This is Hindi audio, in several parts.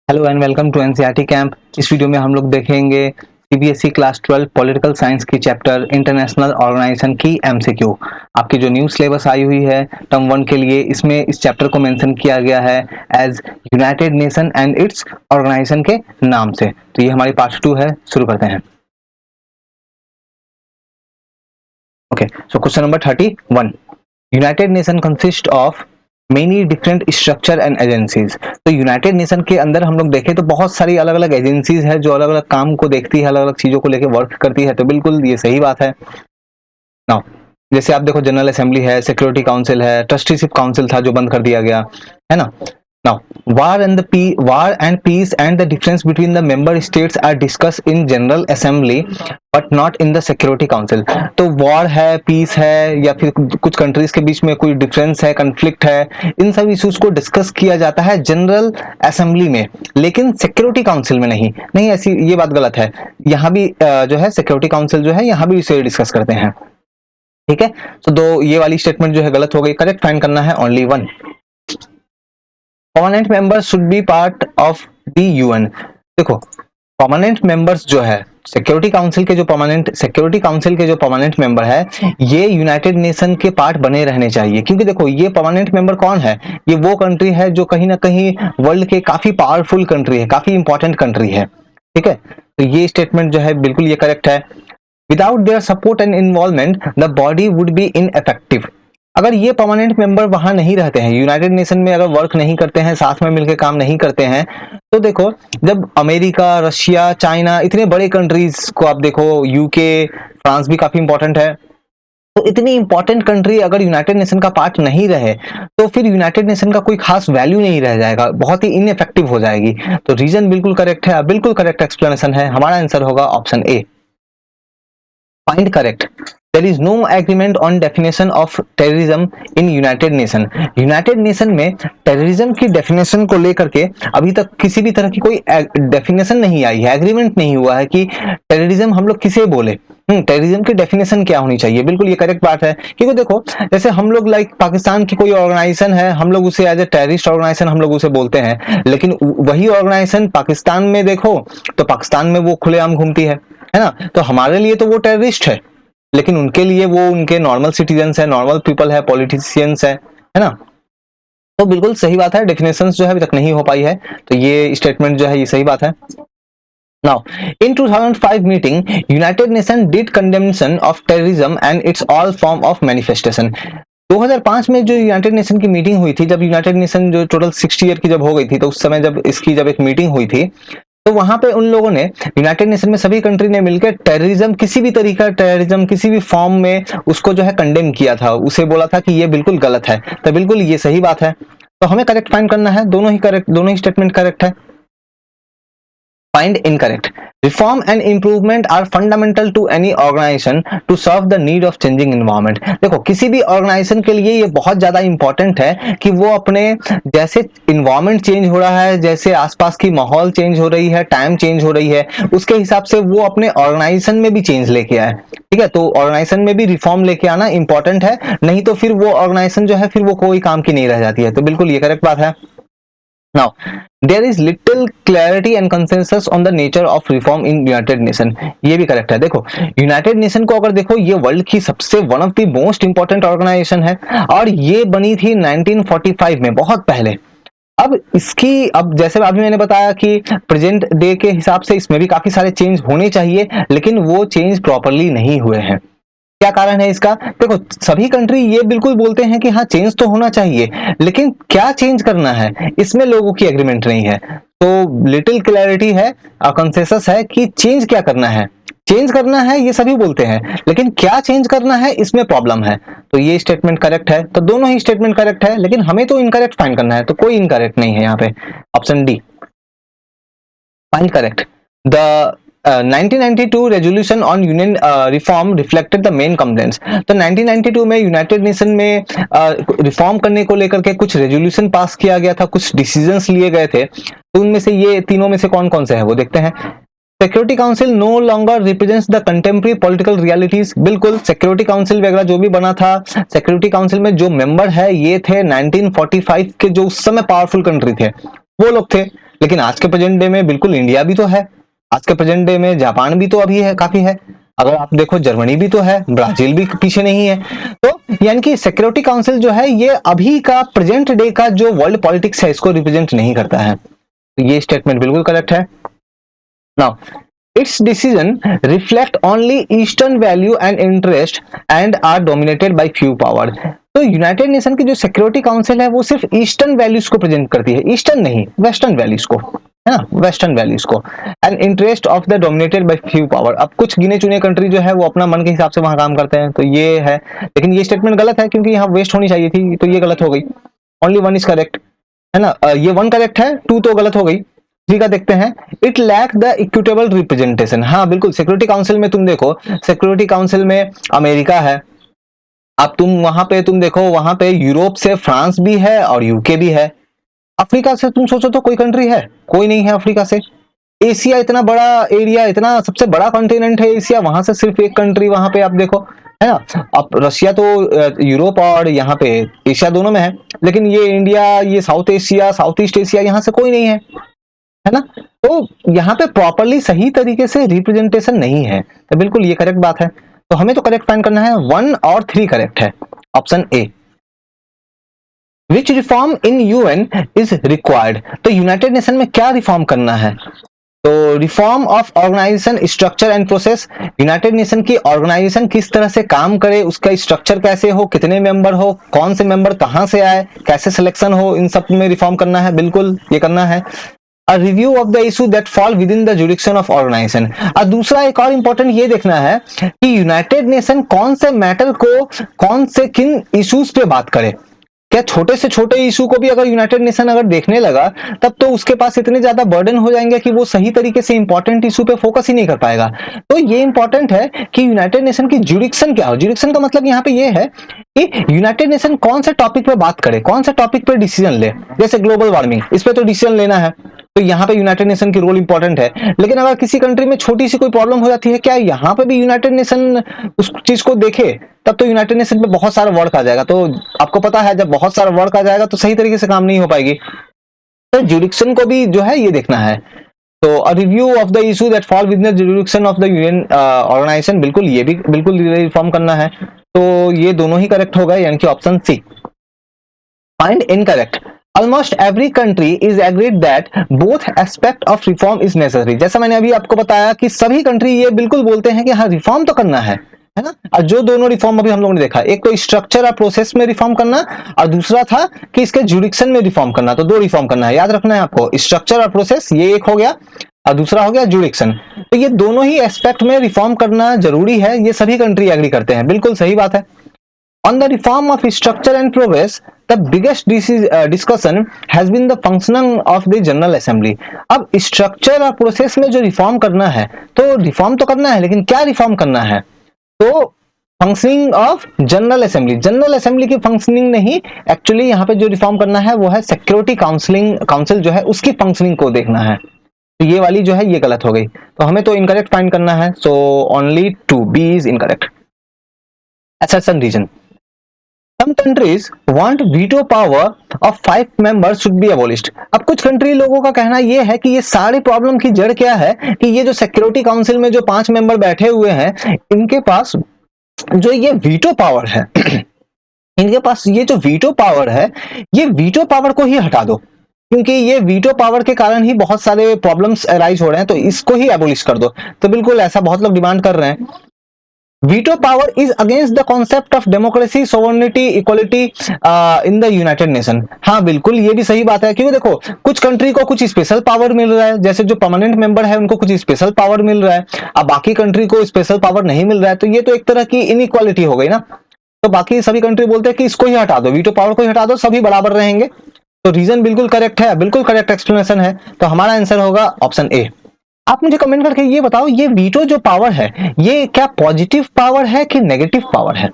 Hello and welcome to NCERT camp. इस वीडियो में हम लोग देखेंगे सीबीएसई क्लास 12 पॉलिटिकल साइंस की चैप्टर इंटरनेशनल ऑर्गेनाइजेशन की एमसीक्यू। आपकी जो न्यू सिलेबस आई हुई है टर्म 1 के लिए, इसमें इस चैप्टर को मेंशन किया गया है as United Nation and its organisation के नाम से। तो ये हमारी पार्ट 2 है, शुरू करते हैं। Okay, so question number 31, United nation consist of many different structure and agencies. तो यूनाइटेड नेशन के अंदर हम लोग देखें तो बहुत सारी अलग अलग एजेंसीज है जो अलग अलग काम को देखती है, अलग अलग चीजों को लेकर वर्क करती है। तो बिल्कुल ये सही बात है। नाउ जैसे आप देखो, जनरल असेंबली है, सिक्योरिटी काउंसिल है, ट्रस्टीशिप काउंसिल था जो बंद कर दिया गया है ना। Now war and peace and the difference between the member states are discussed in general assembly but not in the security council। तो वॉर है, पीस है, या फिर कुछ कंट्रीज के बीच में कोई डिफरेंस है, कंफ्लिक्ट है, इन सब इश्यूज को डिस्कस किया जाता है जनरल असेंबली में, लेकिन सिक्योरिटी काउंसिल में नहीं। नहीं, ऐसी ये बात गलत है। यहाँ भी जो है सिक्योरिटी काउंसिल जो है यहाँ भी इसे डिस्कस करते हैं। ठीक है, तो दो ये वाली स्टेटमेंट जो है गलत हो गई। करेक्ट फाइंड करना है only one. Permanent members should be part of the UN. देखो, परमानेंट मेंबर्स जो है सिक्योरिटी काउंसिल के जो परमानेंट मेंबर है, ये यूनाइटेड नेशन के पार्ट बने रहने चाहिए। क्योंकि देखो, ये परमानेंट मेंबर कौन है? ये वो कंट्री है जो कहीं ना कहीं वर्ल्ड के काफी पावरफुल कंट्री है, काफी इंपॉर्टेंट कंट्री है। ठीक है, तो ये स्टेटमेंट जो है बिल्कुल ये करेक्ट है। Without their support and involvement the body would be ineffective. अगर ये परमानेंट मेंबर वहां नहीं रहते हैं, यूनाइटेड नेशन में अगर वर्क नहीं करते हैं, साथ में मिलकर काम नहीं करते हैं, तो देखो, जब अमेरिका, रशिया, चाइना, इतने बड़े कंट्रीज को आप देखो, यूके, फ्रांस भी काफी इंपॉर्टेंट है, तो इतनी इंपॉर्टेंट कंट्री अगर यूनाइटेड नेशन का पार्ट नहीं रहे तो फिर यूनाइटेड नेशन का कोई खास वैल्यू नहीं रह जाएगा, बहुत ही इनइफेक्टिव हो जाएगी। तो रीजन बिल्कुल करेक्ट है, बिल्कुल करेक्ट एक्सप्लेनेशन है। हमारा आंसर होगा option A. Find correct. There is no agreement on definition of terrorism in United Nation. United Nation में टेररिज्म की डेफिनेशन को लेकर के अभी तक किसी भी तरह की कोई डेफिनेशन नहीं आई है, एग्रीमेंट नहीं हुआ है कि टेररिज्म हम लोग किसे बोले। टेररिज्म की डेफिनेशन क्या होनी चाहिए। बिल्कुल ये करेक्ट बात है। क्योंकि देखो, जैसे हम लोग पाकिस्तान की कोई ऑर्गेनाइजेशन है, हम लोग उसे एज ए टेररिस्ट ऑर्गेनाइजेशन हम लोग उसे बोलते हैं, लेकिन वही ऑर्गेनाइजेशन पाकिस्तान में देखो तो पाकिस्तान में वो खुलेआम घूमती है ना। तो हमारे लिए तो वो टेररिस्ट है, लेकिन उनके लिए वो उनके नॉर्मल सिटीजन्स है, नॉर्मल पीपल है, पॉलिटिशियंस है ना। तो बिल्कुल सही बात है, डेफिनेशन जो है अभी तक नहीं हो पाई है, तो ये स्टेटमेंट जो है ये सही बात है। Now, in 2005 meeting, United Nations did condemnation of terrorism and its all form of manifestation। 2005 में जो यूनाइटेड नेशन की मीटिंग हुई थी, जब यूनाइटेड नेशन जो टोटल 60 ईयर की जब हो गई थी, तो उस समय जब इसकी जब एक मीटिंग हुई थी, तो वहां पे उन लोगों ने, यूनाइटेड नेशन में सभी कंट्री ने मिलकर टेररिज्म, किसी भी तरीका टेररिज्म किसी भी फॉर्म में उसको जो है कंडेम किया था, उसे बोला था कि ये बिल्कुल गलत है। तो बिल्कुल ये सही बात है। तो हमें करेक्ट फाइंड करना है, दोनों ही स्टेटमेंट करेक्ट है। Find incorrect. Reform and improvement are fundamental to any organization to serve the need of changing environment। देखो, किसी भी ऑर्गेनाइजेशन के लिए ये बहुत ज्यादा इंपॉर्टेंट है कि वो अपने, जैसे इन्वायरमेंट चेंज हो रहा है, जैसे आसपास की माहौल चेंज हो रही है, टाइम चेंज हो रही है, उसके हिसाब से वो अपने ऑर्गेनाइजेशन में भी चेंज लेके आए। ठीक है, तो ऑर्गेनाइजेशन में भी रिफॉर्म लेके आना इंपॉर्टेंट है, नहीं तो फिर वो ऑर्गेनाइजेशन जो है फिर वो कोई काम की नहीं रह जाती है। तो बिल्कुल ये करेक्ट बात है। Now, there is little clarity and consensus on the nature of reform in United Nation। ये भी करेक्ट है। देखो, यूनाइटेड नेशन को अगर देखो, ये वर्ल्ड की सबसे one of the most important organisation है, और ये बनी थी 1945 में, बहुत पहले। अब जैसे अभी मैंने बताया कि प्रेजेंट डे के हिसाब से इसमें भी काफी सारे चेंज होने चाहिए, लेकिन वो चेंज प्रॉपरली नहीं हुए हैं। क्या कारण है इसका? देखो, सभी कंट्री ये बिल्कुल बोलते हैं कि हाँ चेंज तो होना चाहिए, लेकिन क्या चेंज करना है, इसमें लोगों की एग्रीमेंट नहीं है। तो लिटिल क्लैरिटी है, कंसेंसस है कि चेंज क्या करना है। चेंज करना है ये सभी बोलते हैं, लेकिन क्या चेंज करना है इसमें प्रॉब्लम है। तो ये स्टेटमेंट करेक्ट है। तो दोनों ही स्टेटमेंट करेक्ट है, लेकिन हमें तो इनकरेक्ट फाइंड करना है, तो कोई इनकरेक्ट नहीं है यहाँ पे। Option D, find correct. The 1992 resolution on union reform reflected the main complaints. तो 1992 में यूनाइटेड नेशन में रिफॉर्म करने को लेकर के कुछ रेजोल्यूशन पास किया गया था, कुछ डिसीजंस लिए गए थे। तो उनमें से ये तीनों में से कौन कौन से है वो देखते हैं। Security council no longer represents the contemporary political realities. बिल्कुल, सिक्योरिटी काउंसिल वगैरह जो भी बना था, सिक्योरिटी काउंसिल में जो मेंबर है ये थे 1945 के, जो उस समय पावरफुल कंट्री थे, वो लोग थे। लेकिन आज के प्रेजेंट डे में बिल्कुल इंडिया भी तो है, आज के प्रेजेंट डे में जापान भी तो अभी है, काफी है, अगर आप देखो जर्मनी भी तो है, ब्राजील भी पीछे नहीं है। तो यानी कि सिक्योरिटी काउंसिल जो है ये अभी का प्रेजेंट डे का जो वर्ल्ड पॉलिटिक्स है इसको रिप्रेजेंट नहीं करता है। तो ये स्टेटमेंट बिल्कुल करेक्ट है। Now its decision reflect only eastern value and interest and are dominated by few power। तो यूनाइटेड नेशन की जो सिक्योरिटी काउंसिल है वो सिर्फ ईस्टर्न वैल्यूज को प्रेजेंट करती है, ईस्टर्न नहीं वेस्टर्न वैल्यूज को, है ना, वेस्टर्न वैल्यूज को, and interest of the dominated by few power. अब कुछ गिने चुने कंट्री जो है वो अपना मन के हिसाब से वहां काम करते हैं, तो ये है, लेकिन ये स्टेटमेंट गलत है क्योंकि यहाँ वेस्ट होनी चाहिए थी, तो ये गलत हो गई। ओनली वन इज करेक्ट, है ना, ये वन करेक्ट है, टू तो गलत हो गई। थ्री का देखते हैं, it lack the equitable representation. हाँ बिल्कुल, सिक्योरिटी काउंसिल में तुम देखो, सिक्योरिटी काउंसिल में अमेरिका है, अब तुम वहां पे तुम देखो वहां पे यूरोप से फ्रांस भी है और यूके भी है। अफ्रीका से तुम सोचो तो कोई कंट्री है? कोई नहीं है अफ्रीका से। एशिया इतना बड़ा एरिया, इतना सबसे बड़ा कॉन्टिनेंट है एशिया, वहां से सिर्फ एक कंट्री वहां पे आप देखो, है ना। अब रशिया तो यूरोप और यहाँ पे एशिया दोनों में है, लेकिन ये इंडिया, ये south Asia, south east Asia, यहाँ से कोई नहीं है ना। तो यहाँ पे प्रॉपरली सही तरीके से रिप्रेजेंटेशन नहीं है, तो बिल्कुल ये करेक्ट बात है। तो हमें तो करेक्ट फाइंड करना है, 1 और 3 करेक्ट है, option A. Which reform in UN is required. तो यूनाइटेड नेशन में क्या रिफॉर्म करना है? तो reform of organisation structure and process. United Nation की ऑर्गेनाइजेशन किस तरह से काम करे, उसका स्ट्रक्चर कैसे हो, कितने मेंबर हो, कौन से मेंबर कहां से आए, कैसे सिलेक्शन हो, इन सब में रिफॉर्म करना है, बिल्कुल ये करना है। A review of the issue that fall within the jurisdiction of organization। और दूसरा एक और इंपॉर्टेंट ये देखना है कि यूनाइटेड नेशन कौन से मैटर को, कौन से किन इश्यूज पे बात करे। क्या छोटे से छोटे इशू को भी अगर यूनाइटेड नेशन अगर देखने लगा, तब तो उसके पास इतने ज्यादा बर्डन हो जाएंगे कि वो सही तरीके से इंपॉर्टेंट इशू पे फोकस ही नहीं कर पाएगा। तो ये इंपॉर्टेंट है कि यूनाइटेड नेशन की जुरिक्शन क्या हो। जुरिक्शन का मतलब यहाँ पे ये है कि यूनाइटेड नेशन कौन से टॉपिक पे बात करे, कौन से टॉपिक पे डिसीजन ले। जैसे ग्लोबल वार्मिंग, इस पे तो डिसीजन लेना है, तो यहाँ पे यूनाइटेड नेशन की रोल इंपॉर्टेंट है। लेकिन अगर किसी कंट्री में छोटी सी कोई प्रॉब्लम हो जाती है, क्या यहाँ पे भी यूनाइटेड नेशन उस चीज को देखे? तब तो यूनाइटेड नेशन पे बहुत सारा वर्क आ जाएगा। तो आपको पता है जब बहुत सारा वर्क आ जाएगा तो सही तरीके से काम नहीं हो पाएगी। तो जुरिक्शन को भी जो है ये देखना है। तो a review of the issue that fall with the jurisdiction of the UN organisation, बिल्कुल ये भी बिल्कुल रिफॉर्म करना है। तो ये दोनों ही करेक्ट हो गए, यानी कि option C. Find incorrect. Almost every country is agreed that both aspect of reform is necessary। जैसा मैंने अभी आपको बताया कि सभी कंट्री ये बिल्कुल बोलते हैं कि हाँ रिफॉर्म तो करना है ना। और जो दोनों रिफॉर्म अभी हम लोगों ने देखा, एक तो स्ट्रक्चर और प्रोसेस में रिफॉर्म करना, और दूसरा था कि इसके जुरिक्शन में रिफॉर्म करना। तो दो रिफॉर्म करना है, याद रखना है आपको, स्ट्रक्चर और प्रोसेस ये एक हो गया, और दूसरा हो गया जुरिक्शन। तो ये दोनों ही एस्पेक्ट में रिफॉर्म करना जरूरी है, ये सभी कंट्री एग्री करते हैं, बिल्कुल सही बात है। On the reform of structure and progress, the biggest discussion has been the functioning of the General Assembly। अब स्ट्रक्चर और प्रोसेस में जो रिफॉर्म करना है, तो रिफॉर्म तो करना है, लेकिन क्या रिफॉर्म करना है? तो functioning of general assembly, general assembly की फंक्शनिंग नहीं, एक्चुअली यहाँ पे जो रिफॉर्म करना है वो है सिक्योरिटी काउंसिल जो है उसकी फंक्शनिंग को देखना है। तो ये वाली जो है ये गलत हो गई, तो हमें तो इनकरेक्ट फाइंड करना है। So only 2, B is incorrect. Assertion reason. Some countries want veto power of 5 members should be abolished। अब कुछ कंट्री लोगों का कहना यह है कि ये सारी प्रॉब्लम की जड़ क्या है कि ये जो सिक्योरिटी काउंसिल में जो 5 मेंबर बैठे हुए हैं, इनके पास जो ये वीटो पावर है इनके पास ये जो वीटो पावर है, ये वीटो पावर को ही हटा दो, क्योंकि ये वीटो पावर के कारण ही बहुत सारे प्रॉब्लम्स अराइज हो रहे हैं, तो इसको ही एबोलिश कर दो। तो बिल्कुल ऐसा बहुत लोग डिमांड कर रहे हैं। Veto power is against the concept of democracy, sovereignty, equality in the United nation. हाँ बिल्कुल ये भी सही बात है, क्योंकि देखो कुछ कंट्री को कुछ स्पेशल पावर मिल रहा है, जैसे जो परमानेंट मेंबर है उनको कुछ स्पेशल पावर मिल रहा है, अब बाकी कंट्री को स्पेशल पावर नहीं मिल रहा है, तो ये तो एक तरह की इनइक्वालिटी हो गई ना। तो बाकी सभी कंट्री बोलते हैं कि इसको ही हटा दो, वीटो पावर को ही हटा दो, सभी बराबर रहेंगे। तो रीजन बिल्कुल करेक्ट है, बिल्कुल करेक्ट एक्सप्लेनेशन है। तो हमारा आंसर होगा ऑप्शन ए। आप मुझे कमेंट करके ये बताओ, ये वीटो जो पावर है ये क्या पॉजिटिव पावर है कि नेगेटिव पावर है?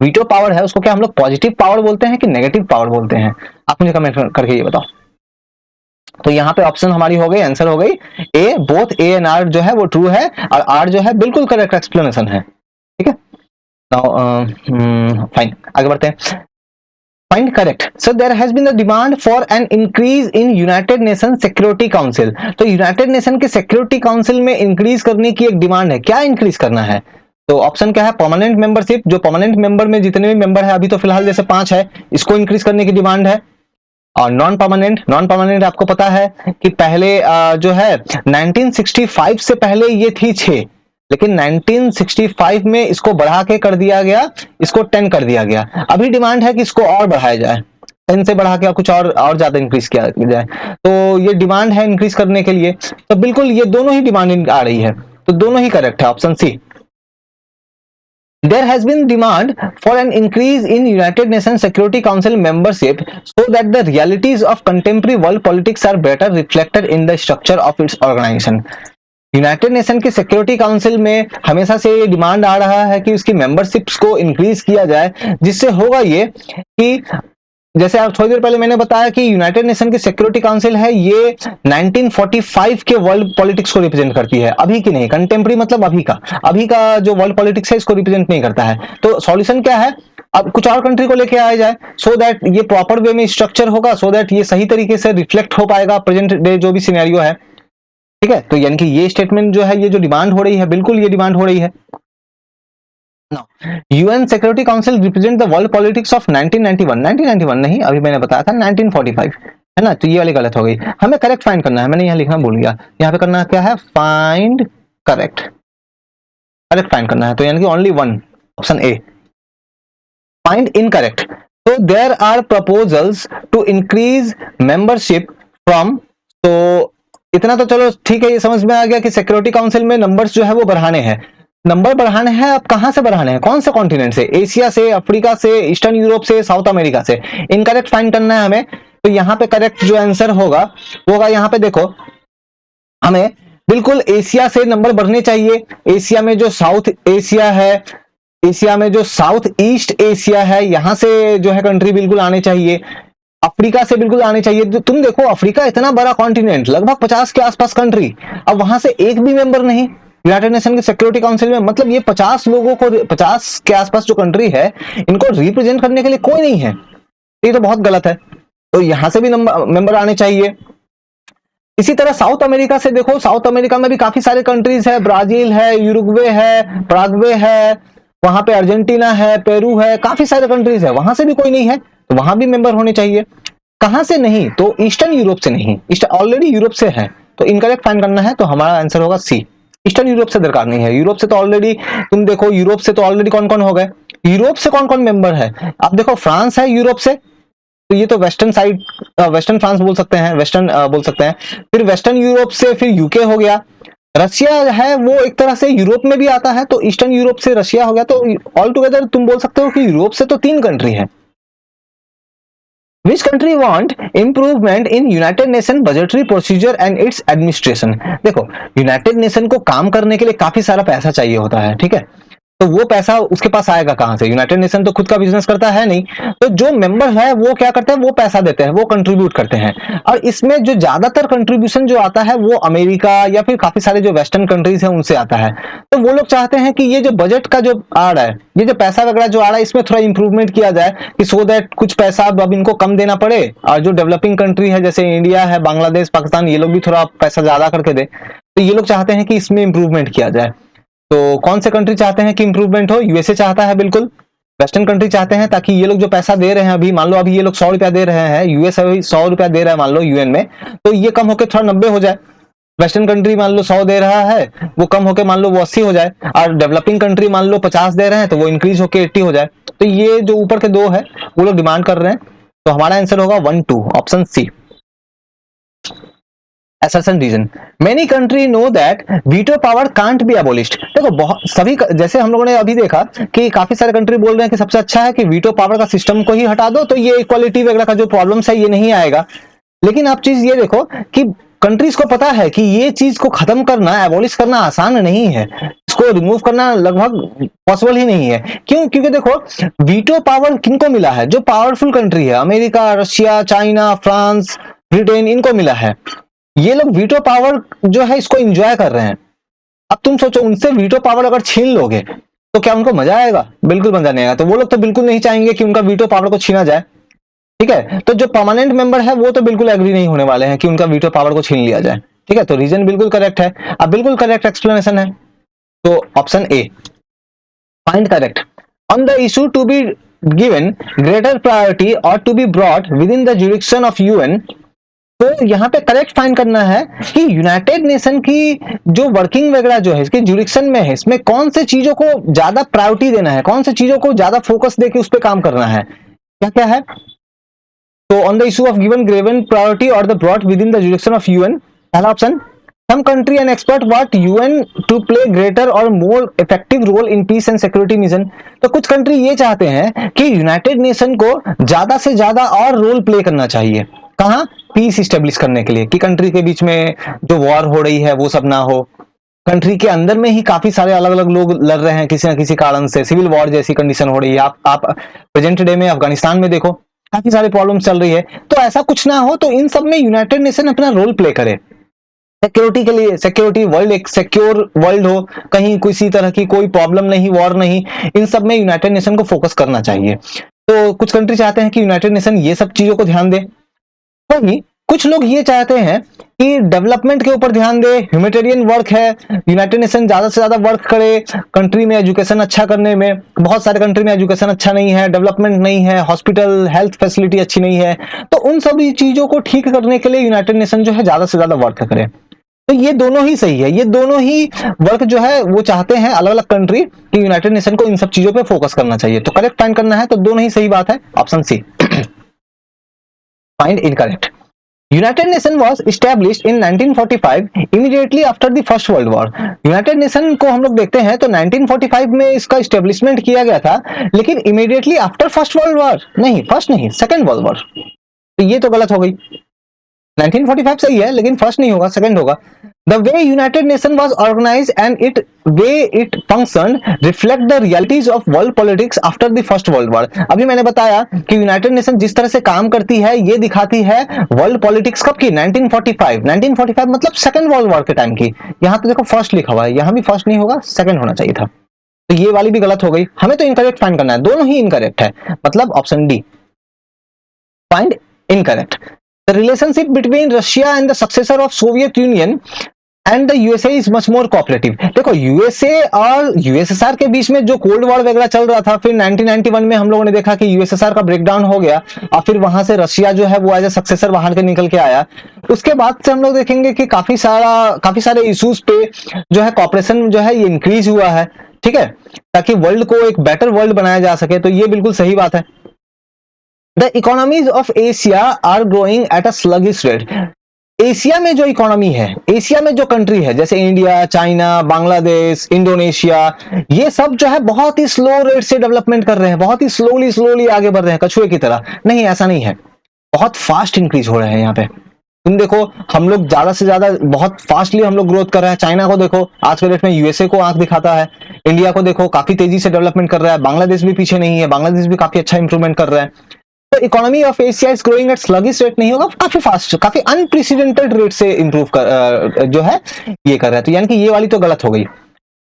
वीटो पावर है उसको क्या हम लोग पॉजिटिव पावर बोलते हैं कि नेगेटिव पावर बोलते हैं? आप मुझे कमेंट करके ये बताओ। तो यहाँ पे ऑप्शन हमारी हो गई, आंसर हो गई ए। बोथ ए एंड आर जो है वो ट्रू है, और आर जो है बिल्कुल करेक्ट एक्सप्लेनेशन है। ठीक है, नाउ फाइन, आगे बढ़ते हैं। Find correct. So there has been a demand for an increase in United Nations Security Council. तो यूनाइटेड नेशन के सिक्योरिटी काउंसिल में इंक्रीज करने की एक डिमांड है। क्या इंक्रीज करना है? तो ऑप्शन क्या है? Permanent membership. जो परमानेंट मेंबर में जितने भी मेंबर है, अभी तो फिलहाल जैसे 5 है, इसको इंक्रीज करने की डिमांड है। और नॉन परमानेंट आपको पता है कि पहले जो है 1965 से पहले ये थी 6, लेकिन 1965 में इसको बढ़ा के कर दिया गया, इसको 10 कर दिया गया। अभी डिमांड है कि इसको और बढ़ाया जाए, 10 से बढ़ा के कुछ और ज्यादा इंक्रीज किया जाए। तो ये डिमांड है इंक्रीज करने के लिए। तो बिल्कुल ये दोनों ही डिमांड आ रही है, तो दोनों ही करेक्ट है, option C. There has been demand for an increase in United Nations Security Council membership so that the realities of contemporary world politics are better reflected in the structure of its organization. United Nation के सिक्योरिटी काउंसिल में हमेशा से ये डिमांड आ रहा है कि उसकी मेंबरशिप्स को इंक्रीज किया जाए, जिससे होगा ये कि जैसे आप थोड़ी देर पहले मैंने बताया कि यूनाइटेड नेशन की सिक्योरिटी काउंसिल है, ये 1945 के वर्ल्ड पॉलिटिक्स को रिप्रेजेंट करती है, अभी की नहीं। कंटेम्प्रेरी मतलब अभी का जो वर्ल्ड पॉलिटिक्स है इसको रिप्रेजेंट नहीं करता है। तो सॉल्यूशन क्या है? अब कुछ और कंट्री को लेके आया जाए, सो दैट ये प्रॉपर वे में स्ट्रक्चर होगा, सो दैट ये सही तरीके से रिफ्लेक्ट हो पाएगा प्रेजेंट डे जो भी सिनेरियो है। ठीक है, तो यानी कि ये स्टेटमेंट जो है, ये जो डिमांड हो रही है, बिल्कुल ये डिमांड हो रही है। UN security council represent the world politics of 1991 नहीं, अभी मैंने बताया था 1945, है ना। तो ये वाली गलत हो गई, हमें करेक्ट फाइंड करना है, मैंने यहाँ लिखना भूल गया। यहाँ पे करना क्या है? फाइंड करेक्ट फाइंड करना है। तो यानी कि only one, option A. Find incorrect. तो there are proposals to increase membership from, तो इतना तो चलो ठीक है, ये समझ में आ गया कि सिक्योरिटी काउंसिल में नंबर्स जो है वो बढ़ाने हैं। नंबर बढ़ाने हैं, अब कहां से बढ़ाने हैं? कौन से कॉन्टिनेंट से? एशिया से, अफ्रीका से, ईस्टर्न यूरोप से, साउथ अमेरिका से? इनकरेक्ट फाइंड करना है हमें। तो यहाँ पे करेक्ट जो आंसर होगा वो होगा, यहाँ पे देखो, हमें बिल्कुल एशिया से नंबर बढ़ने चाहिए। एशिया में जो साउथ एशिया है, एशिया में जो साउथ ईस्ट एशिया है, यहां से जो है कंट्री बिल्कुल आने चाहिए। अफ्रीका से बिल्कुल आने चाहिए। तो तुम देखो, अफ्रीका इतना बड़ा कॉन्टिनेंट, लगभग 50 के आसपास कंट्री, अब वहां से एक भी मेंबर नहीं यूनाइटेड नेशन के सिक्योरिटी काउंसिल में। मतलब ये 50 लोगों को, 50 के आसपास जो कंट्री है, इनको रिप्रेजेंट करने के लिए कोई नहीं है। ये तो बहुत गलत है। तो यहां से भी मेंबर आने चाहिए। इसी तरह साउथ अमेरिका से देखो, साउथ अमेरिका में भी काफी सारे कंट्रीज है, ब्राजील है, यूरुग्वे है, पराग्वे है, वहां पे अर्जेंटीना है, पेरू है, काफी सारे कंट्रीज है, वहां से भी कोई नहीं है, तो वहां भी मेंबर होने चाहिए। कहां से नहीं? तो ईस्टर्न यूरोप से नहीं, ऑलरेडी यूरोप से है, तो इनकरेक्ट फाइंड करना है। तो हमारा आंसर होगा सी, ईस्टर्न यूरोप से दरकार नहीं है। यूरोप से तो ऑलरेडी, तुम देखो यूरोप से तो ऑलरेडी कौन कौन हो गए, यूरोप से कौन कौन मेंबर है? आप देखो, फ्रांस है यूरोप से, तो ये तो वेस्टर्न साइड, वेस्टर्न फ्रांस बोल सकते हैं, वेस्टर्न बोल सकते हैं। फिर वेस्टर्न यूरोप से फिर यूके हो गया। रशिया है वो एक तरह से यूरोप में भी आता है, तो ईस्टर्न यूरोप से रशिया हो गया। तो ऑल टुगेदर तुम बोल सकते हो कि यूरोप से तो 3 कंट्री है। Which country want improvement in United Nation budgetary procedure and its administration? देखो, यूनाइटेड नेशन को काम करने के लिए काफी सारा पैसा चाहिए होता है, ठीक है। तो वो पैसा उसके पास आएगा कहां से? यूनाइटेड नेशन तो खुद का बिजनेस करता है नहीं, तो जो मेंबर है वो क्या करते हैं? वो पैसा देते हैं, वो कंट्रीब्यूट करते हैं। और इसमें जो ज्यादातर कंट्रीब्यूशन जो आता है वो अमेरिका या फिर काफी सारे जो वेस्टर्न कंट्रीज हैं उनसे आता है। तो वो लोग चाहते हैं कि ये जो बजट का जो आ रहा है, ये जो पैसा वगैरह जो आ रहा है, इसमें थोड़ा इंप्रूवमेंट किया जाए, कि सो दैट कुछ पैसा अब इनको कम देना पड़े, और जो डेवलपिंग कंट्री है जैसे इंडिया है, बांग्लादेश, पाकिस्तान, ये लोग भी थोड़ा पैसा ज्यादा करके दे। तो ये लोग चाहते हैं कि इसमें इंप्रूवमेंट किया जाए। तो कौन से कंट्री चाहते हैं कि इंप्रूवमेंट हो? यूएसए चाहता है, बिल्कुल वेस्टर्न कंट्री चाहते हैं, ताकि ये लोग जो पैसा दे रहे हैं, अभी मान लो अभी ये लोग 100 रुपया दे रहे हैं, यूएस अभी 100 रुपया दे रहा है मान लो यूएन में, तो ये कम होकर थोड़ा 90 हो जाए। वेस्टर्न कंट्री मान लो 100 दे रहा है, वो कम होकर मान लो वो 80 हो जाए, और डेवलपिंग कंट्री मान लो 50 दे रहे हैं, तो वो इंक्रीज होकर 80 हो जाए। तो ये जो ऊपर के 2 है वो लोग डिमांड कर रहे हैं। तो हमारा आंसर होगा 1, 2, option C. assertion reason many country know that veto power can't be abolished। देखो, बहुत सभी जैसे हम लोगों ने अभी देखा कि काफी सारे कंट्री बोल रहे हैं कि सबसे अच्छा है कि वीटो पावर का सिस्टम को ही हटा दो, तो ये इक्वालिटी वगैरह का जो प्रॉब्लम्स है ये नहीं आएगा। लेकिन आप चीज ये देखो कि कंट्रीज को पता है कि ये चीज को खत्म करना, एबॉलिश करना आसान नहीं है, इसको रिमूव करना लगभग पॉसिबल ही नहीं है। क्यों? क्योंकि देखो, वीटो पावर किनको मिला है? जो पावरफुल कंट्री है, America, Russia, China, France, Britain, इनको मिला है। ये लोग वीटो पावर जो है इसको एंजॉय कर रहे हैं। अब तुम सोचो, उनसे वीटो पावर अगर छीन लोगे तो क्या उनको मजा आएगा? बिल्कुल मजा नहीं आएगा। तो वो लोग तो बिल्कुल नहीं चाहेंगे कि उनका वीटो पावर को छीना जाए। ठीक है, तो जो परमानेंट मेंबर है वो तो बिल्कुल एग्री नहीं होने वाले हैं कि उनका वीटो पावर को छीन लिया जाए। ठीक है, तो रीजन बिल्कुल करेक्ट है। अब बिल्कुल करेक्ट एक्सप्लेनेशन है, तो option A find correct. On the issue to be given greater priority और to be brought within the jurisdiction of UN, तो यहाँ पे करेक्ट फाइंड करना है कि यूनाइटेड नेशन की जो वर्किंग वगैरह जो है इसके जुरिडिक्शन में है, इसमें कौन से चीजों को ज्यादा प्रायोरिटी देना है, कौन से चीजों को ज्यादा फोकस देके उस पर काम करना है, क्या क्या है। तो on the issue of given greater priority और the brought within the jurisdiction of UN, पहला option some country and expert what UN to play greater or more effective role in peace and security mission। तो कुछ कंट्री ये चाहते हैं कि यूनाइटेड नेशन को ज्यादा से ज्यादा और रोल प्ले करना चाहिए, कहां, पीस स्टेब्लिश करने के लिए, कि कंट्री के बीच में जो वॉर हो रही है वो सब ना हो। कंट्री के अंदर में ही काफी सारे अलग अलग लोग लड़ रहे हैं किसी ना किसी कारण से, सिविल वॉर जैसी कंडीशन हो रही है। आप प्रेजेंट डे में अफगानिस्तान में देखो काफी सारे प्रॉब्लम चल रही है, तो ऐसा कुछ ना हो, तो इन सब में यूनाइटेड नेशन अपना रोल प्ले करे। सिक्योरिटी के लिए, सिक्योरिटी वर्ल्ड, एक सिक्योर वर्ल्ड हो, कहीं किसी तरह की कोई प्रॉब्लम नहीं, वॉर नहीं, इन सब में यूनाइटेड नेशन को फोकस करना चाहिए। तो कुछ कंट्री चाहते हैं कि यूनाइटेड नेशन ये सब चीजों को ध्यान दे। वहीं कुछ लोग ये चाहते हैं कि डेवलपमेंट के ऊपर ध्यान दे, ह्यूमैनिटेरियन वर्क है, यूनाइटेड नेशन ज्यादा से ज्यादा वर्क करे कंट्री में एजुकेशन अच्छा करने में। बहुत सारे कंट्री में एजुकेशन अच्छा नहीं है, डेवलपमेंट नहीं है, हॉस्पिटल हेल्थ फैसिलिटी अच्छी नहीं है, तो उन सभी चीजों को ठीक करने के लिए यूनाइटेड नेशन जो है ज्यादा से ज्यादा वर्क करे। तो ये दोनों ही सही है, ये दोनों ही वर्क जो है वो चाहते हैं अलग अलग कंट्री कि यूनाइटेड नेशन को इन सब चीजों पे फोकस करना चाहिए। तो करेक्ट फाइंड करना है, तो दोनों ही सही बात है, option C find incorrect. United Nation was established in 1945 immediately after the first world war. United Nation को हम लोग देखते हैं तो 1945 में इसका एस्टेब्लिशमेंट किया गया था, लेकिन immediately after first world war नहीं, फर्स्ट नहीं, सेकंड वर्ल्ड वॉर। तो ये तो गलत हो गई, 1945 सही है लेकिन फर्स्ट नहीं होगा, सेकंड होगा। The way United Nation was organized and it way it functioned reflect the realities of world politics after the first world war। अभी मैंने बताया कि यूनाइटेड नेशन जिस तरह से काम करती है ये दिखाती है वर्ल्ड पॉलिटिक्स कब की, 1945। 1945 मतलब सेकंड वर्ल्ड वॉर के टाइम की। यहाँ तो देखो फर्स्ट लिखा हुआ है, यहाँ भी फर्स्ट नहीं होगा, सेकंड होना चाहिए था, तो ये वाली भी गलत हो गई। हमें तो इनकरेक्ट फाइंड करना है, दोनों ही इनकरेक्ट है, मतलब option D find incorrect. The relationship between Russia and the successor of Soviet Union and the USA is much more cooperative। देखो यूएसए और यूएसएसआर के बीच में जो कोल्ड वॉर वगैरह चल रहा था, फिर 1991 में हम लोगों ने देखा कि यूएसएसआर का ब्रेकडाउन हो गया और फिर वहां से रशिया जो है वो एज ए सक्सेसर बाहर के निकल के आया। उसके बाद से हम लोग देखेंगे कि काफी सारे इश्यूज पे जो है कॉपरेशन जो है ये इंक्रीज हुआ है, ठीक है, ताकि वर्ल्ड को एक बेटर वर्ल्ड बनाया जा सके। तो ये बिल्कुल सही बात है। The economies of Asia are growing at a sluggish rate। Asia में जो इकोनॉमी है, एशिया में जो कंट्री है जैसे इंडिया, चाइना, बांग्लादेश, इंडोनेशिया, ये सब जो है बहुत ही स्लो रेट से डेवलपमेंट कर रहे हैं, बहुत ही स्लोली आगे बढ़ रहे हैं कछुए की तरह। नहीं, ऐसा नहीं है, बहुत फास्ट इंक्रीज हो रहे हैं यहाँ पे। तुम देखो हम लोग ज्यादा से ज्यादा बहुत फास्टली हम लोग ग्रोथ कर रहे हैं। चाइना को देखो आज के डेट में यूएसए को आंख दिखाता है, इंडिया को देखो काफी तेजी से डेवलपमेंट कर रहा है, बांग्लादेश भी पीछे नहीं है, बांग्लादेश भी काफी अच्छा इंप्रूवमेंट कर रहा है। तो economy of Asia is growing at sluggish rate नहीं होगा, काफी फास्ट, काफी अनप्रेसिडेंटेड रेट से इंप्रूव कर जो है ये कर रहा है। तो यानी कि ये वाली तो गलत हो गई,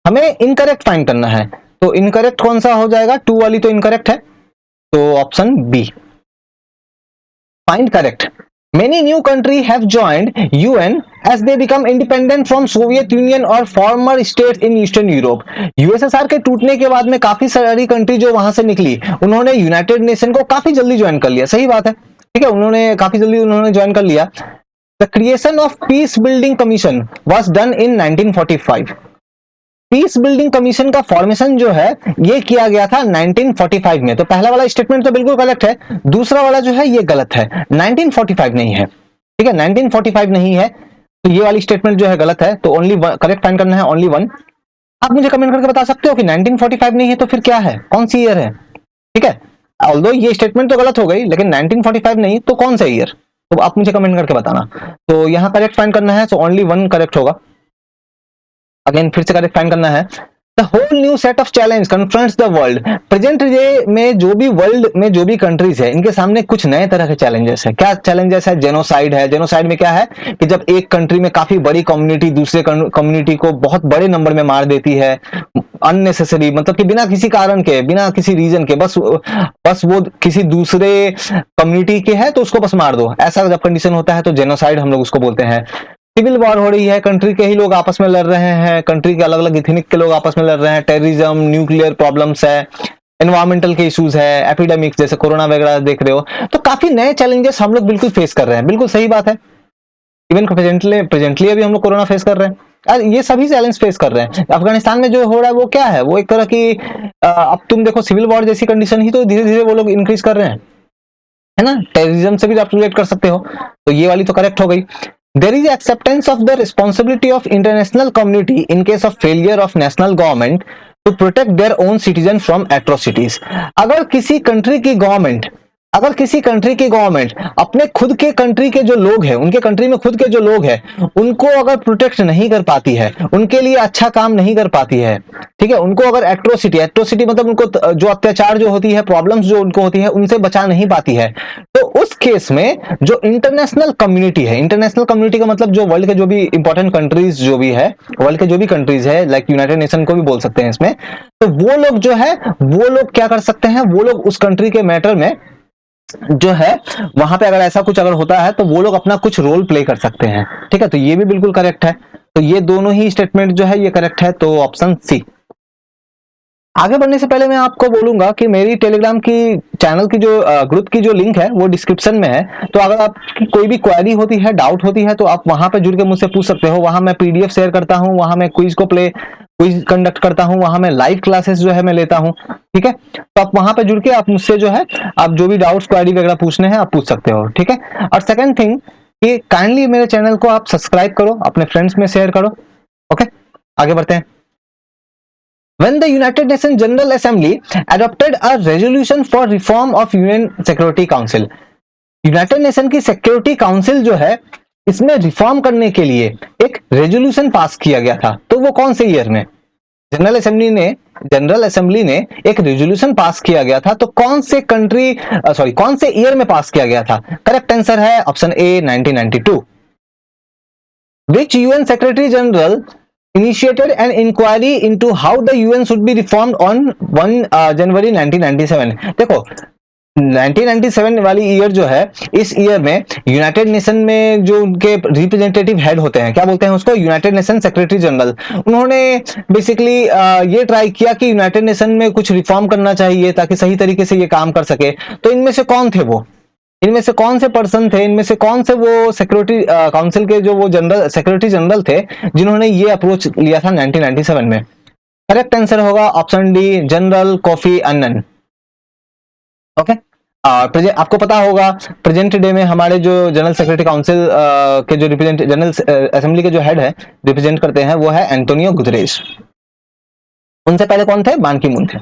हमें इनकरेक्ट फाइंड करना है। तो इनकरेक्ट कौन सा हो जाएगा, 2 वाली तो इनकरेक्ट है, तो option B find correct. Many new countries have joined UN as they become independent from Soviet Union or former states in Eastern Europe। USSR के टूटने के बाद में काफी सारी कंट्री जो वहां से निकली उन्होंने यूनाइटेड नेशन को काफी जल्दी ज्वाइन कर लिया। सही बात है, ठीक है, उन्होंने काफी जल्दी ज्वाइन कर लिया। The creation of peace building commission was done in 1945। Peace building commission का फॉर्मेशन जो है ये किया गया था 1945 में। तो पहला वाला स्टेटमेंट तो बिल्कुल करेक्ट है, दूसरा वाला जो है ये गलत है, 1945 नहीं है, ठीक है, 1945 नहीं है, तो ये वाली स्टेटमेंट जो है गलत है। तो ओनली करेक्ट फाइंड करना है, ओनली वन। आप मुझे कमेंट करके बता सकते हो कि 1945 नहीं है तो फिर क्या है, कौन सी ईयर है, ठीक है। ऑल्दो ये स्टेटमेंट तो गलत हो गई, लेकिन 1945 नहीं तो कौन सा ईयर, तो आप मुझे कमेंट करके बताना। तो यहाँ करेक्ट फाइंड करना है, तो ओनली वन करेक्ट होगा। अगेन फिर से करेक्ट फाइंड करना है, the whole new set of challenge confronts the world. Present day में जो भी वर्ल्ड में जो भी कंट्रीज है, इनके सामने कुछ नए तरह के चैलेंजेस है। क्या चैलेंजेस है? जेनोसाइड है। जेनोसाइड में क्या है कि जब एक कंट्री में काफी बड़ी कम्युनिटी दूसरे कम्युनिटी को बहुत बड़े नंबर में मार देती है, अननेसेसरी, मतलब कि बिना किसी कारण के, बिना किसी रीजन के, बस वो किसी दूसरे कम्युनिटी के है तो उसको बस मार दो, ऐसा जब कंडीशन होता है तो जेनोसाइड हम लोग उसको बोलते हैं। सिविल वॉर हो रही है, कंट्री के ही लोग आपस में लड़ रहे हैं, कंट्री के अलग अलग इथनिक के लोग आपस में लड़ रहे हैं, टेररिज्म, न्यूक्लियर प्रॉब्लम्स है, एनवायरमेंटल के इश्यूज है, एपिडेमिक्स जैसे कोरोना वगैरह देख रहे हो, तो काफी नए चैलेंजेस हम लोग बिल्कुल फेस कर रहे हैं। बिल्कुल सही बात है। इवन प्रेजेंटली अभी हम लोग कोरोना फेस कर रहे हैं और ये सभी चैलेंज फेस कर रहे हैं। अफगानिस्तान में जो हो रहा है वो क्या है? वो एक तरह की अब तुम देखो सिविल वॉर जैसी कंडीशन ही तो धीरे धीरे वो लोग इंक्रीज कर रहे हैं, है ना। टेररिज्म से भी आप रिलेट कर सकते हो, तो ये वाली तो करेक्ट हो गई। There is acceptance of the responsibility of international community in case of failure of national government to protect their own citizen from atrocities. अगर किसी कंट्री की गवर्नमेंट अपने खुद के कंट्री के जो लोग हैं, उनके कंट्री में खुद के जो लोग हैं, उनको अगर प्रोटेक्ट नहीं कर पाती है, उनके लिए अच्छा काम नहीं कर पाती है, ठीक है, उनको अगर एट्रोसिटी मतलब उनको जो अत्याचार जो होती है, प्रॉब्लम्स जो उनको होती है, उनसे बचा नहीं पाती है, तो उस केस में जो इंटरनेशनल कम्युनिटी है, इंटरनेशनल कम्युनिटी का मतलब जो वर्ल्ड के जो भी इंपॉर्टेंट कंट्रीज जो भी है, वर्ल्ड के जो भी कंट्रीज है, लाइक यूनाइटेड नेशन को भी बोल सकते हैं इसमें, तो वो लोग जो है, वो लोग क्या कर सकते हैं, वो लोग उस कंट्री के मैटर में जो है, वहां पे अगर ऐसा कुछ अगर होता है तो वो लोग अपना कुछ रोल प्ले कर सकते हैं। ठीक है, तो ये भी बिल्कुल करेक्ट है। तो ये दोनों ही स्टेटमेंट जो है ये करेक्ट है, तो ऑप्शन सी। आगे बढ़ने से पहले मैं आपको बोलूंगा कि मेरी टेलीग्राम की चैनल की जो ग्रुप की जो लिंक है वो डिस्क्रिप्शन में है, तो अगर आपकी कोई भी क्वेरी होती है, डाउट होती है, तो आप वहां पे जुड़ के मुझसे पूछ सकते हो। वहां मैं पीडीएफ शेयर करता हूं, वहां मैं क्विज कंडक्ट करता हूं, वहां मैं लाइव क्लासेस जो है मैं लेता हूं। ठीक है, तो आप वहां पे जुड़ के आप मुझसे जो है, आप जो भी डाउट्स क्वेरी वगैरह पूछने हैं आप पूछ सकते हो। ठीक है, और सेकंड थिंग कि काइंडली मेरे चैनल को आप सब्सक्राइब करो, अपने फ्रेंड्स में शेयर करो। ओके, आगे बढ़ते हैं। When the United Nations General Assembly adopted a resolution for reform of UN Security Council, United Nation की सिक्योरिटी काउंसिल जो है, इसमें रिफॉर्म करने के लिए एक रेजोल्यूशन पास किया गया था, तो वो कौन से ईयर में? जनरल असेंबली ने एक रेजोल्यूशन पास किया गया था, तो कौन से ईयर में पास किया गया था? करेक्ट आंसर है option A 1992। Which UN Secretary General initiated an inquiry into how the UN should be reformed on 1 जनवरी 1997। देखो 1997 वाली ईयर जो है, इस ईयर में यूनाइटेड नेशन में जो उनके रिप्रेजेंटेटिव हेड होते हैं, क्या बोलते हैं उसको? United nation secretary general. उन्होंने बेसिकली ये ट्राई किया कि यूनाइटेड नेशन में कुछ रिफॉर्म करना चाहिए ताकि सही तरीके से ये काम कर सके। तो इनमें से कौन थे वो? इनमें से कौन से पर्सन थे, इनमें से कौन से वो सिक्योरिटी काउंसिल के जो वो जनरल सेक्रेटरी जनरल थे जिन्होंने ये अप्रोच लिया था 1997 में? करेक्ट आंसर होगा ऑप्शन डी, जनरल कोफी अन्नन। ओके, आपको पता होगा प्रेजेंट डे में हमारे जो जनरल सेक्रेटरी काउंसिल के जो जनरल असेंबली के जो हेड है, रिप्रेजेंट करते हैं, वो है एंटोनियो गुतरेस। उनसे पहले कौन थे? बान की मून थे।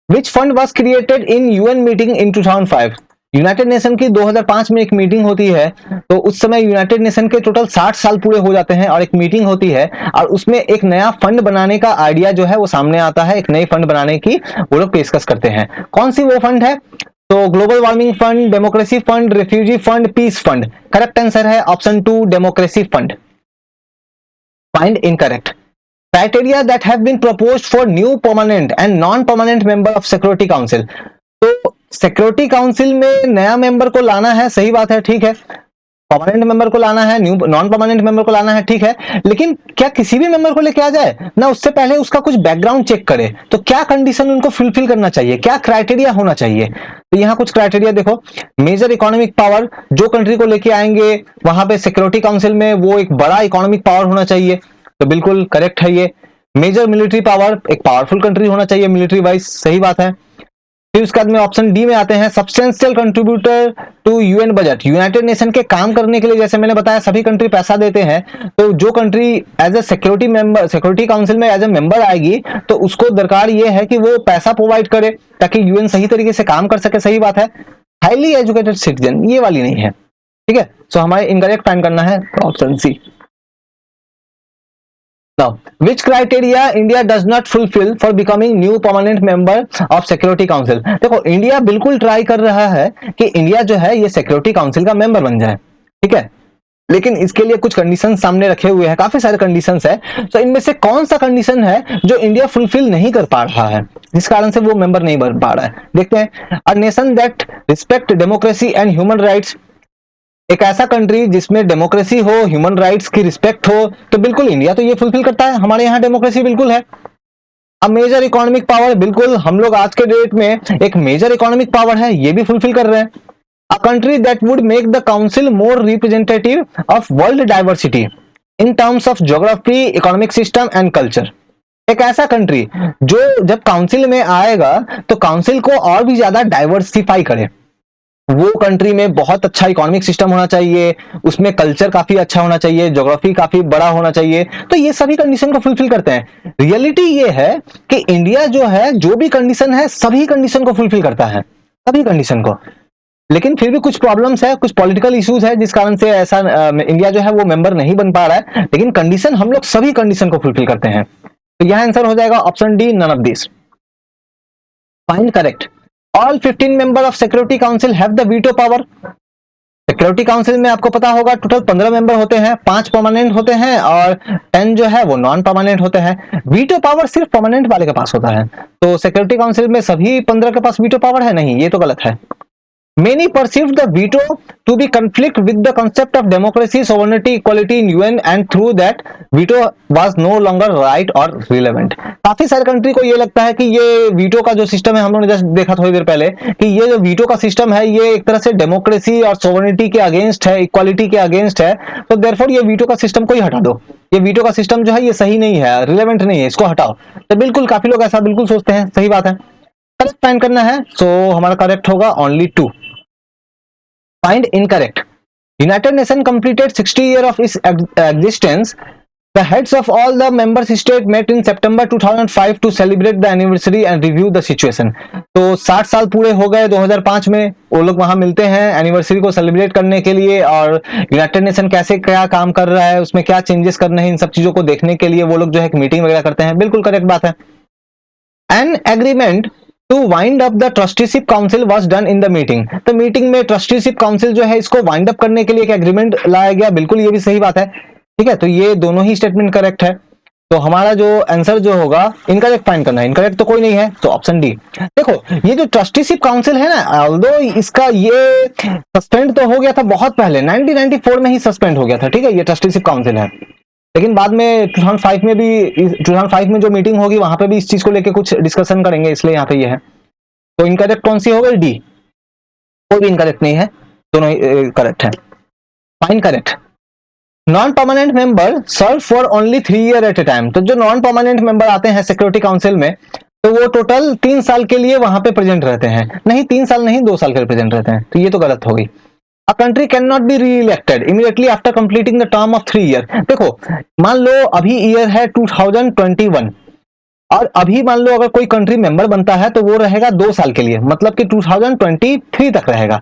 Which fund was created in UN meeting in 2005? United Nation की 2005 में एक मीटिंग होती है, तो उस समय यूनाइटेड नेशन के टोटल 60 साल पूरे हो जाते हैं और एक मीटिंग होती है और उसमें एक नया फंड बनाने का आइडिया जो है वो सामने आता है, एक नई फंड बनाने की वो लोग पेशकश करते हैं। कौन सी वो फंड है? तो global warming fund, democracy fund, refugee fund, peace fund. Correct answer है option 2, democracy fund. Find incorrect. Criteria that have been proposed for new permanent and non-permanent member of Security Council। तो सिक्योरिटी काउंसिल में नया मेंबर को लाना है, सही बात है, ठीक है। परमानेंट मेंबर को लाना है, न्यू नॉन परमानेंट मेंबर को लाना है, ठीक है। लेकिन क्या किसी भी मेंबर को लेके आ जाए ना, उससे पहले उसका कुछ बैकग्राउंड चेक करे, तो क्या कंडीशन उनको फुलफिल करना चाहिए, क्या क्राइटेरिया होना चाहिए? तो यहाँ कुछ क्राइटेरिया देखो। मेजर इकोनॉमिक पावर, जो कंट्री को लेके आएंगे वहां पे सिक्योरिटी काउंसिल में, वो एक बड़ा इकोनॉमिक पावर होना चाहिए, तो बिल्कुल करेक्ट है ये। मेजर मिलिट्री पावर, एक पावरफुल कंट्री होना चाहिए मिलिट्री वाइज, सही बात है। फिर उसके बाद में ऑप्शन डी में आते हैं, substantial contributor to UN budget. United Nation के काम करने के लिए, जैसे मैंने बताया, सभी कंट्री पैसा देते हैं, तो जो country as a security council में एज ए मेंबर आएगी, तो उसको दरकार ये है कि वो पैसा प्रोवाइड करे ताकि यूएन सही तरीके से काम कर सके, सही बात है। हाईली एजुकेटेड सिटीजन, ये वाली नहीं है, ठीक है। सो हमारे इनकरेक्ट फाइंड करना है option C. Now, which criteria India does not fulfill for becoming new permanent member of Security Council? देखो, इंडिया बिल्कुल ट्राई कर रहा है कि इंडिया जो है ये सिक्योरिटी काउंसिल का मेंबर बन जाए, ठीक है, लेकिन इसके लिए कुछ कंडीशन सामने रखे हुए हैं, काफी सारे कंडीशंस है। तो इनमें से कौन सा कंडीशन है जो इंडिया फुलफिल नहीं कर पा रहा है, जिस कारण से वो मेंबर नहीं बन पा रहा है? देखते हैं। A nation that respect democracy and human rights, एक ऐसा कंट्री जिसमें डेमोक्रेसी हो, ह्यूमन राइट्स की रिस्पेक्ट हो, तो बिल्कुल इंडिया तो ये फुलफिल करता है। हमारे यहाँ डेमोक्रेसी बिल्कुल है। अब मेजर इकोनॉमिक पावर, बिल्कुल हम लोग आज के डेट में एक मेजर इकोनॉमिक पावर है, ये भी फुलफिल कर रहे हैं। A country that would make the council more representative of world diversity in terms of geography, economic system and culture, एक ऐसा कंट्री जो जब काउंसिल में आएगा तो काउंसिल को और भी ज्यादा डाइवर्सिफाई करे। वो कंट्री में बहुत अच्छा इकोनॉमिक सिस्टम होना चाहिए, उसमें कल्चर काफी अच्छा होना चाहिए, ज्योग्राफी काफी बड़ा होना चाहिए, तो ये सभी कंडीशन को फुलफिल करते हैं। रियलिटी ये है कि इंडिया जो है, जो भी कंडीशन है, सभी कंडीशन को फुलफिल करता है, सभी कंडीशन को, लेकिन फिर भी कुछ प्रॉब्लम्स है, कुछ पॉलिटिकल इश्यूज है, जिस कारण से ऐसा इंडिया जो है वो मेंबर नहीं बन पा रहा है, लेकिन कंडीशन हम लोग सभी कंडीशन को फुलफिल करते हैं। तो यह आंसर हो जाएगा option D, none of this. Find correct. All 15 member of security council have the veto power. Security council में आपको पता होगा टोटल 15 मेंबर होते हैं, 5 परमानेंट होते हैं और 10 जो है वो नॉन परमानेंट होते हैं। वीटो पावर सिर्फ परमानेंट वाले के पास होता है, तो सिक्योरिटी काउंसिल में सभी 15 के पास वीटो पावर है नहीं, ये तो गलत है। Many perceived the veto to be conflict with the concept of democracy, sovereignty, equality in UN, and through that veto was no longer right or relevant. काफी सारे कंट्री को ये लगता है कि ये वीटो का जो सिस्टम है, हम लोगों ने जस्ट देखा थोड़ी देर पहले कि ये जो वीटो का सिस्टम है ये एक तरह से डेमोक्रेसी और सोवरेनिटी के अगेंस्ट है, इक्वालिटी के अगेंस्ट है, तो देयरफॉर ये वीटो का सिस्टम को ही हटा दो, ये वीटो का सिस्टम जो है ये सही नहीं है, रिलेवेंट नहीं है, इसको हटाओ। तो बिल्कुल काफी लोग ऐसा बिल्कुल सोचते हैं, सही बात है। करेक्ट फाइंड करना है, सो हमारा करेक्ट होगा only 2। Find incorrect. United Nations completed 60 years of its existence. The heads of all the member states met in September 2005 to celebrate the anniversary and review the situation. तो 60 साल पूरे हो गए 2005 में, वो लोग वहां मिलते हैं एनिवर्सरी को सेलिब्रेट करने के लिए, और यूनाइटेड नेशन कैसे क्या काम कर रहा है, उसमें क्या चेंजेस करने हैं, इन सब चीजों को देखने के लिए वो लोग जो है मीटिंग वगैरह करते हैं। बिल्कुल करेक्ट बात है। An agreement to wind up the trusteeship council was done in the meeting, तो मीटिंग में ट्रस्टीशिप काउंसिल जो है इसको वाइंड अप करने के लिए एक एग्रीमेंट लाया गया, बिल्कुल ये भी सही बात है, ठीक है। तो ये दोनों ही स्टेटमेंट करेक्ट है, तो हमारा जो आंसर जो होगा इनकरेक्ट फाइंड करना है, इनकरेक्ट तो कोई नहीं है, तो ऑप्शन डी। देखो ये जो ट्रस्टीशिप काउंसिल है ना, ऑल्दो इसका ये सस्पेंड तो हो गया था बहुत पहले, 1994 में ही सस्पेंड हो गया था, ठीक है, ये ट्रस्टीशिप काउंसिल है, लेकिन बाद में 2005 में भी, 2005 में जो मीटिंग होगी वहां पे भी इस चीज को लेके कुछ डिस्कशन करेंगे, इसलिए यहाँ पे ये है। तो इनकरेक्ट कौन सी हो गई, डी, कोई भी इनकरेक्ट नहीं है, दोनों करेक्ट है। Fine correct. Non permanent member serve for only 3 year at a time, तो जो नॉन परमानेंट मेंबर आते हैं सिक्योरिटी काउंसिल में, तो वो टोटल 3 साल के लिए वहां पे प्रेजेंट रहते हैं, नहीं 3 साल नहीं 2 साल के लिए प्रेजेंट रहते हैं, तो ये तो गलत हो गई। A country cannot be re-elected immediately after completing the term of 3 year। देखो मान लो अभी ईयर है 2021 और अभी मान लो अगर कोई कंट्री मेंबर बनता है तो वो रहेगा 2 साल के लिए, मतलब कि 2023 तक रहेगा।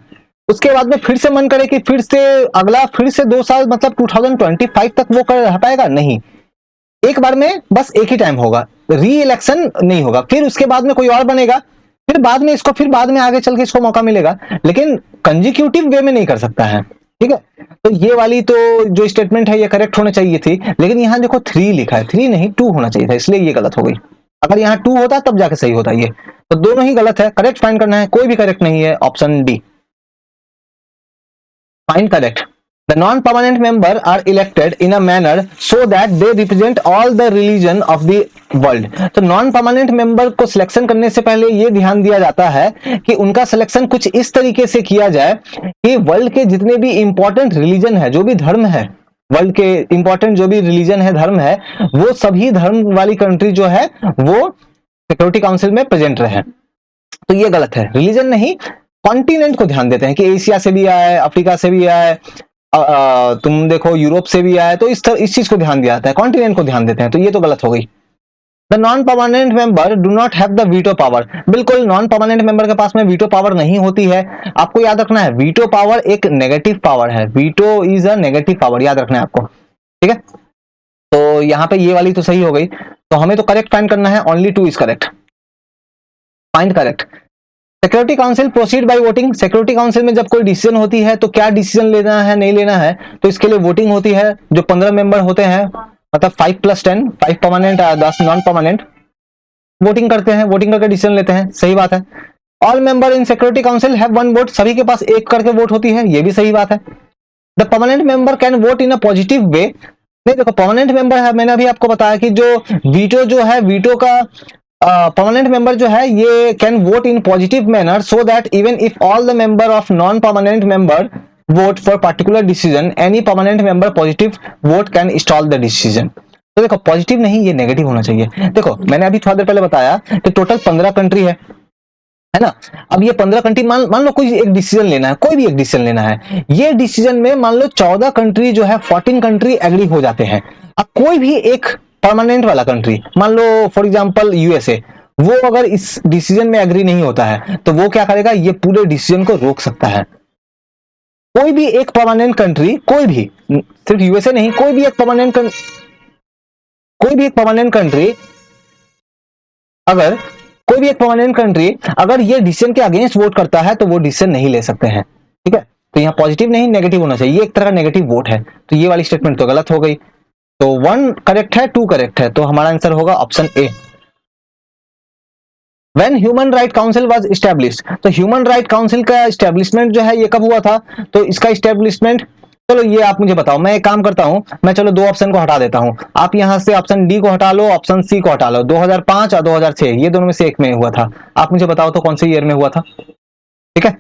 उसके बाद में फिर से मन करे कि फिर से अगला फिर से 2 साल मतलब 2025 तक वो कर रह पाएगा, नहीं, एक बार में बस एक ही टाइम होगा, री इलेक्शन नहीं होगा, फिर उसके बाद में कोई और बनेगा, फिर बाद में इसको, फिर बाद में आगे चल के इसको मौका मिलेगा, लेकिन कंजिक्यूटिव वे में नहीं कर सकता है, ठीक है। तो ये वाली तो जो स्टेटमेंट है ये करेक्ट होनी चाहिए थी, लेकिन यहाँ देखो 3 लिखा है, 3 नहीं 2 होना चाहिए था, इसलिए ये गलत हो गई। अगर यहाँ 2 होता तब जाके सही होता ये, तो दोनों ही गलत है, करेक्ट फाइंड करना है, कोई भी करेक्ट नहीं है, option D. Find correct. The non-permanent members are elected in a manner so that they represent all the religion of the world। तो non-permanent member को सिलेक्शन करने से पहले ये ध्यान दिया जाता है कि उनका सिलेक्शन कुछ इस तरीके से किया जाए कि वर्ल्ड के जितने भी इंपॉर्टेंट रिलीजन है, जो भी धर्म है, वर्ल्ड के इंपॉर्टेंट जो भी रिलीजन है, धर्म है, वो सभी धर्म वाली कंट्री जो है वो सिक्योरिटी काउंसिल में प्रेजेंट रहे। तो ये गलत है, रिलीजन नहीं, कॉन्टिनेंट को ध्यान देते हैं कि एशिया से भी आए, अफ्रीका से भी आए, तुम देखो यूरोप से भी आए, तो इस चीज को ध्यान दिया जाता है, कॉन्टिनेंट को ध्यान देते हैं, तो ये तो गलत हो गई। The non permanent member do not have the veto power, बिल्कुल नॉन परमानेंट मेंबर के पास में वीटो पावर नहीं होती है। आपको याद रखना है वीटो पावर एक नेगेटिव पावर है, veto is a negative power, याद रखना है आपको, ठीक है। तो यहाँ पे ये वाली तो सही हो गई, तो हमें तो करेक्ट फाइंड करना है, only 2 is correct, find correct. Security council proceed bye voting, security council में जब कोई डिसीजन होती है तो क्या डिसीजन लेना है नहीं लेना है, तो इसके लिए वोटिंग होती है। जो 15 मेंबर होते हैं, मतलब 5 + 10, 5 परमानेंट 10 नॉन परमानेंट, वोटिंग करते हैं, वोटिंग करके डिसीजन लेते हैं, सही बात है। All member in security council have 1 vote, सभी के पास एक करके वोट होती है, ये भी सही बात है। The permanent member can vote in a positive way, नहीं देखो परमानेंट मेंबर है, मैंने अभी आपको बताया कि जो वीटो जो है, वीटो का परमानेंट मेंबर जो है ये can vote in positive manner so that even if all the member of non permanent member vote for particular decision any permanent member positive vote can stall the decision. तो देखो पॉजिटिव नहीं, ये नेगेटिव होना चाहिए। देखो मैंने अभी थोड़ा देर पहले बताया कि टोटल 15 कंट्री है ना। अब ये 15 कंट्री मान लो कोई एक डिसीजन लेना है, कोई भी एक डिसीजन लेना है, ये डिसीजन में मान लो 14 कंट्री जो है 14 कंट्री एग्री हो जाते हैं। अब कोई भी एक परमानेंट वाला कंट्री, मान लो फॉर एग्जांपल यूएसए, वो अगर इस डिसीजन में एग्री नहीं होता है तो वो क्या करेगा, ये पूरे डिसीजन को रोक सकता है। कोई भी एक परमानेंट कंट्री, कोई भी, सिर्फ यूएसए नहीं, कोई भी एक परमानेंट कंट्री अगर कोई भी एक परमानेंट कंट्री अगर ये डिसीजन के अगेंस्ट वोट करता है तो वो डिसीजन नहीं ले सकते हैं, ठीक है। तो यहाँ पॉजिटिव नहीं नेगेटिव होना चाहिए, ये एक तरह का नेगेटिव वोट है, तो ये वाली स्टेटमेंट तो गलत हो गई। तो 1 करेक्ट है, 2 करेक्ट है, तो हमारा आंसर होगा option A. When human right council was established, तो ह्यूमन राइट काउंसिल का एस्टैब्लिशमेंट जो है ये कब हुआ था, तो इसका एस्टैब्लिशमेंट, चलो ये आप मुझे बताओ, मैं एक काम करता हूं, मैं चलो 2 ऑप्शन को हटा देता हूं, आप यहां से ऑप्शन डी को हटा लो, ऑप्शन सी को हटा लो, 2005 और 2006 ये दोनों में से एक में हुआ था, आप मुझे बताओ तो कौन से ईयर में हुआ था, ठीक है।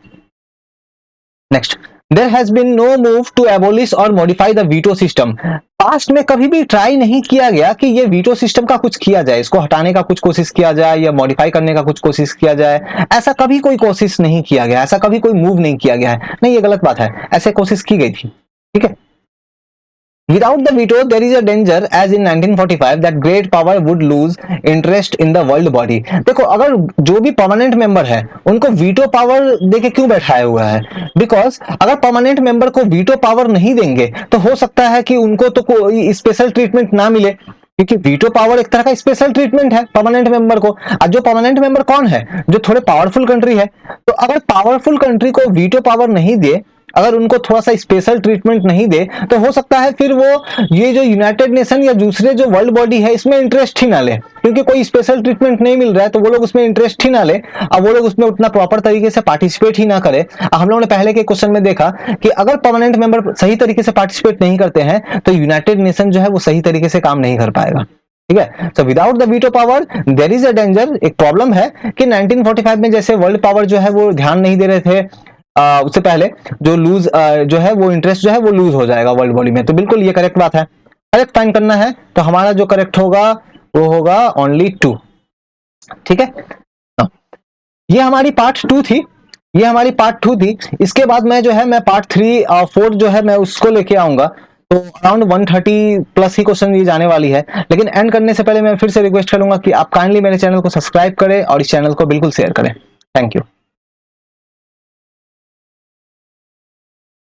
Next, there has been no move to abolish और modify the veto system, past में कभी भी ट्राई नहीं किया गया कि ये वीटो सिस्टम का कुछ किया जाए, इसको हटाने का कुछ कोशिश किया जाए या मॉडिफाई करने का कुछ कोशिश किया जाए, ऐसा कभी कोई कोशिश नहीं किया गया, ऐसा कभी कोई मूव नहीं किया गया है, नहीं ये गलत बात है, ऐसे कोशिश की गई थी, ठीक है। Without the veto, there is a danger, as in 1945, that great power would lose interest in the world body. देखो अगर जो भी परमानेंट मेंबर है उनको वीटो पावर देके क्यों बैठाया हुआ है, बिकॉज अगर परमानेंट मेंबर को वीटो पावर नहीं देंगे तो हो सकता है कि उनको तो कोई स्पेशल ट्रीटमेंट ना मिले, क्योंकि वीटो पावर एक तरह का स्पेशल ट्रीटमेंट है परमानेंट मेंबर को। और जो परमानेंट मेंबर कौन है, जो थोड़े पावरफुल कंट्री है, तो अगर पावरफुल कंट्री को वीटो पावर नहीं दे, अगर उनको थोड़ा सा स्पेशल ट्रीटमेंट नहीं दे, तो हो सकता है फिर वो ये जो यूनाइटेड नेशन या दूसरे जो वर्ल्ड बॉडी है इसमें इंटरेस्ट ही ना ले, क्योंकि कोई स्पेशल ट्रीटमेंट नहीं मिल रहा है तो वो लोग उसमें इंटरेस्ट ही ना ले, और वो लोग उसमें उतना प्रॉपर तरीके से पार्टिसिपेट ही ना करे। हम लोगों ने पहले के क्वेश्चन में देखा कि अगर परमानेंट मेंबर सही तरीके से पार्टिसिपेट नहीं करते हैं तो यूनाइटेड नेशन जो है वो सही तरीके से काम नहीं कर पाएगा, ठीक है। तो without the veto power there is a danger, एक प्रॉब्लम है कि 1945 में जैसे वर्ल्ड पावर जो है वो ध्यान नहीं दे रहे थे, उससे पहले जो लूज जो है वो इंटरेस्ट जो है वो लूज हो जाएगा वर्ल्ड बॉडी में, तो बिल्कुल ये करेक्ट बात है, करेक्ट फाइंड करना है, तो हमारा जो करेक्ट होगा वो होगा ओनली 2, ठीक है। ये हमारी पार्ट 2 थी, ये हमारी पार्ट 2 थी। इसके बाद मैं जो है मैं पार्ट 3 और 4 जो है मैं उसको लेके आऊंगा, तो अराउंड 130 प्लस ही क्वेश्चन ये जाने वाली है। लेकिन एंड करने से पहले मैं फिर से रिक्वेस्ट करूंगा कि आप काइंडली मेरे चैनल को सब्सक्राइब करें और इस चैनल को बिल्कुल शेयर करें। Thank you.